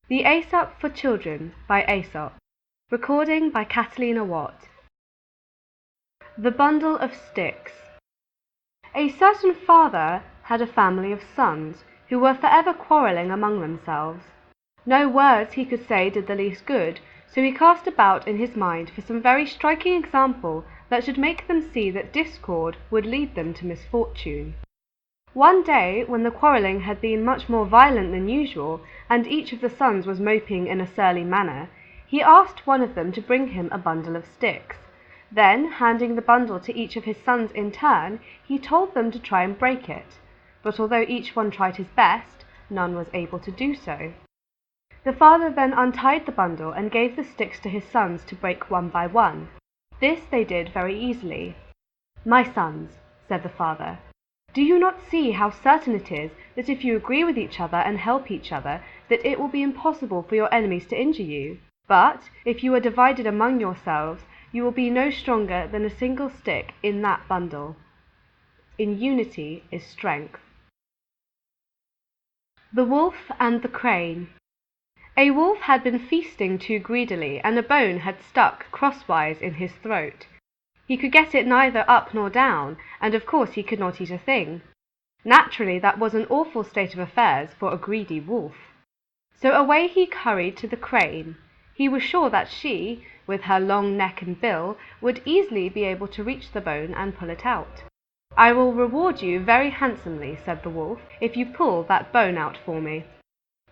The Aesop for Children by Aesop. Recording by Catalina Watt. The Bundle of Sticks. A certain father had a family of sons who were forever quarrelling among themselves. No words he could say did the least good, so he cast about in his mind for some very striking example that should make them see that discord would lead them to misfortune. One day, when the quarrelling had been much more violent than usual, and each of the sons was moping in a surly manner, he asked one of them to bring him a bundle of sticks. Then, handing the bundle to each of his sons in turn, he told them to try and break it. But although each one tried his best, none was able to do so. The father then untied the bundle and gave the sticks to his sons to break one by one. This they did very easily. "My sons," said the father, "do you not see how certain it is that if you agree with each other and help each other, that it will be impossible for your enemies to injure you? But if you are divided among yourselves, you will be no stronger than a single stick in that bundle. In unity is strength." The Wolf and the Crane. A wolf had been feasting too greedily, and a bone had stuck crosswise in his throat. He could get it neither up nor down, and of course he could not eat a thing. Naturally, that was an awful state of affairs for a greedy wolf. So away he hurried to the crane. He was sure that she, with her long neck and bill, would easily be able to reach the bone and pull it out. "I will reward you very handsomely," said the wolf, "if you pull that bone out for me."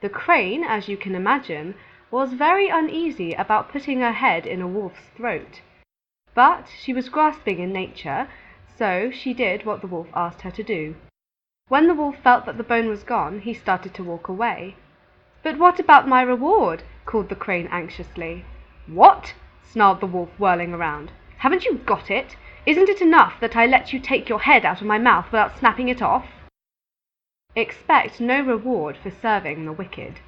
The crane, as you can imagine, was very uneasy about putting her head in a wolf's throat. But she was grasping in nature, so she did what the wolf asked her to do. When the wolf felt that the bone was gone, he started to walk away. "But what about my reward?" called the crane anxiously. "What?" snarled the wolf, whirling around. "Haven't you got it? Isn't it enough that I let you take your head out of my mouth without snapping it off?" Expect no reward for serving the wicked.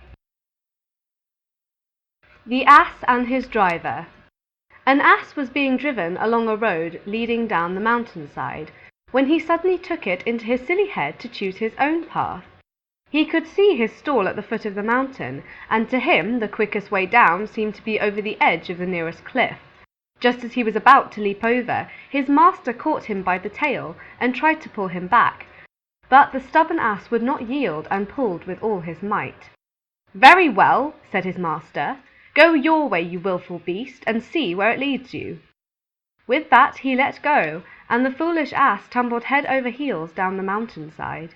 The Ass and his Driver. An ass was being driven along a road leading down the mountainside, when he suddenly took it into his silly head to choose his own path. He could see his stall at the foot of the mountain, and to him the quickest way down seemed to be over the edge of the nearest cliff. Just as he was about to leap over, his master caught him by the tail and tried to pull him back, but the stubborn ass would not yield and pulled with all his might. "Very well," said his master. "Go your way, you wilful beast, and see where it leads you." With that he let go, and the foolish ass tumbled head over heels down the mountainside.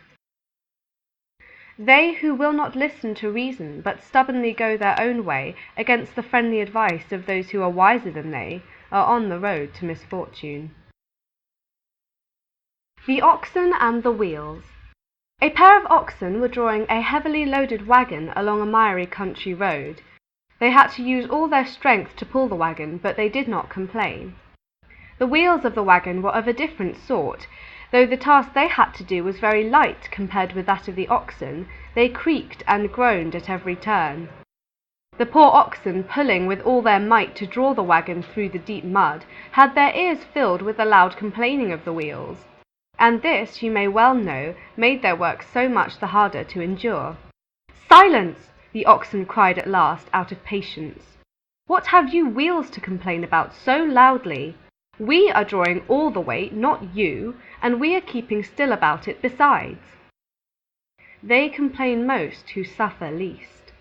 They who will not listen to reason, but stubbornly go their own way against the friendly advice of those who are wiser than they, are on the road to misfortune. The Oxen and the Wheels. A pair of oxen were drawing a heavily loaded wagon along a miry country road. They had to use all their strength to pull the wagon, but they did not complain. The wheels of the wagon were of a different sort. Though the task they had to do was very light compared with that of the oxen, they creaked and groaned at every turn. The poor oxen, pulling with all their might to draw the wagon through the deep mud, had their ears filled with the loud complaining of the wheels. And this, you may well know, made their work so much the harder to endure. "Silence!" the oxen cried at last, out of patience. "What have you wheels to complain about so loudly? We are drawing all the weight, not you, and we are keeping still about it besides." They complain most who suffer least.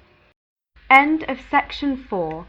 End of section 4.